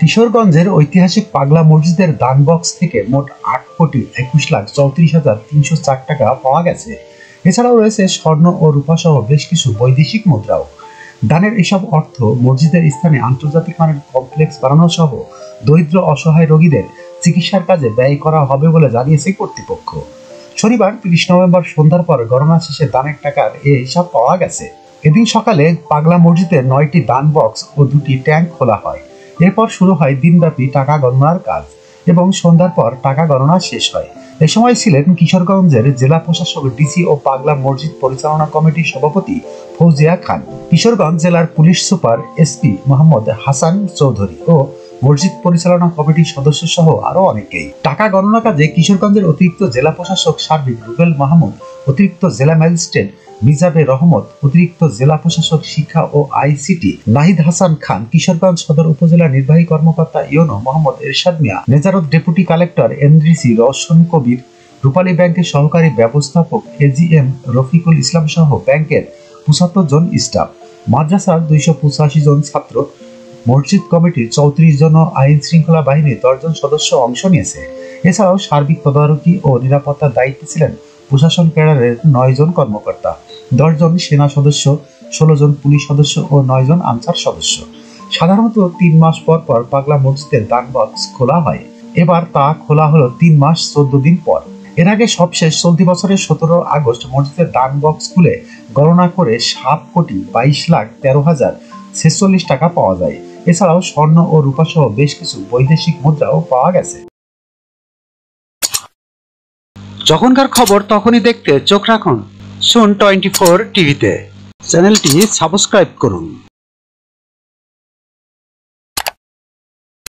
কিশোরগঞ্জের ঐতিহাসিক পাগলা মসজিদের দান বক্স থেকে মোট 8,21,34,304 টাকা পাওয়া গেছে। এছাড়াও রয়েছে স্বর্ণ ও রূপা সহ বেশ কিছু বৈদেশিক মুদ্রাও। দানের এসব অর্থ মসজিদের স্থানে আন্তর্জাতিক মানের কমপ্লেক্স বানানো সহ দরিদ্র অসহায় রোগীদের চিকিৎসার কাজে ব্যয় করা হবে বলে জানিয়েছে কর্তৃপক্ষ। শনিবার 30 নভেম্বর সন্ধ্যার পর গণনা শেষে দানের টাকার এই হিসাব পাওয়া গেছে। এদিন সকালে পাগলা মসজিদের 9টি দান বক্স ও 2টি ট্যাঙ্ক খোলা হয়। এরপর শুরু হয় দিনব্যাপী টাকা গণনার কাজ এবং সন্ধ্যার পর টাকা গণনা শেষ হয়। এ সময় ছিলেন কিশোরগঞ্জের জেলা প্রশাসক ডিসি ও পাগলা মসজিদ পরিচালনা কমিটির সভাপতি ফৌজিয়া খান, কিশোরগঞ্জ জেলার police super SP Mohammad Hasan Chowdhury ও মসজিদ পরিচালনা কমিটির সদস্য সহ আরো অনেকেই। টাকা গণনা কাজে কিশোরগঞ্জের অতিরিক্ত জেলা প্রশাসক সার্বিক রুবেল মাহমুদ, অতিরিক্ত জেলা ম্যাজিস্ট্রেট মিজাবে রহমত, অতিরিক্ত জেলা প্রশাসক শিক্ষা ও আইসিটি নাহিদ হাসান খান, কিশোরগঞ্জ সদর উপজেলা নির্বাহী কর্মকর্তা ইউনো মোহাম্মদ এরশাদ মিয়া, নেজারত ডেপুটি কালেক্টর এনডিসি রওশন কবির, রূপালী ব্যাংকের সহকারী ব্যবস্থাপক এজিএম রফিকুল ইসলাম সহ ব্যাংকের 75 জন স্টাফ, মাদ্রাসার 285 জন ছাত্র, মসজিদ কমিটির 34 জন, আইন শৃঙ্খলা বাহিনীর 10 জন সদস্য অংশ নিয়েছে। এছাড়াও সার্বিক তদারকি ও নিরাপত্তার দায়িত্বে ছিলেন প্রশাসন ক্যাডারের 9 জন কর্মকর্তা, 10 জন সেনা সদস্য, 16 জন পুলিশ সদস্য ও 9 জন আনসার সদস্য। সাধারণত 3 মাস পর পর পাগলা মসজিদের দান বক্স খোলা হয়। এবার তা খোলা হলো 3 মাস 14 দিন পর। এর আগে সবশেষ চলতি বছরের 17 আগস্ট মসজিদের দান বক্স খুলে গণনা করে 7,22,13,046 টাকা পাওয়া যায়। এছাড়াও স্বর্ণ ও রূপা সহ বেশ কিছু বৈদেশিক মুদ্রাও পাওয়া গেছে। যখনকার খবর তখনই দেখতে চোখ রাখুন সুন 24 টিভিতে। চ্যানেলটি সাবস্ক্রাইব করুন।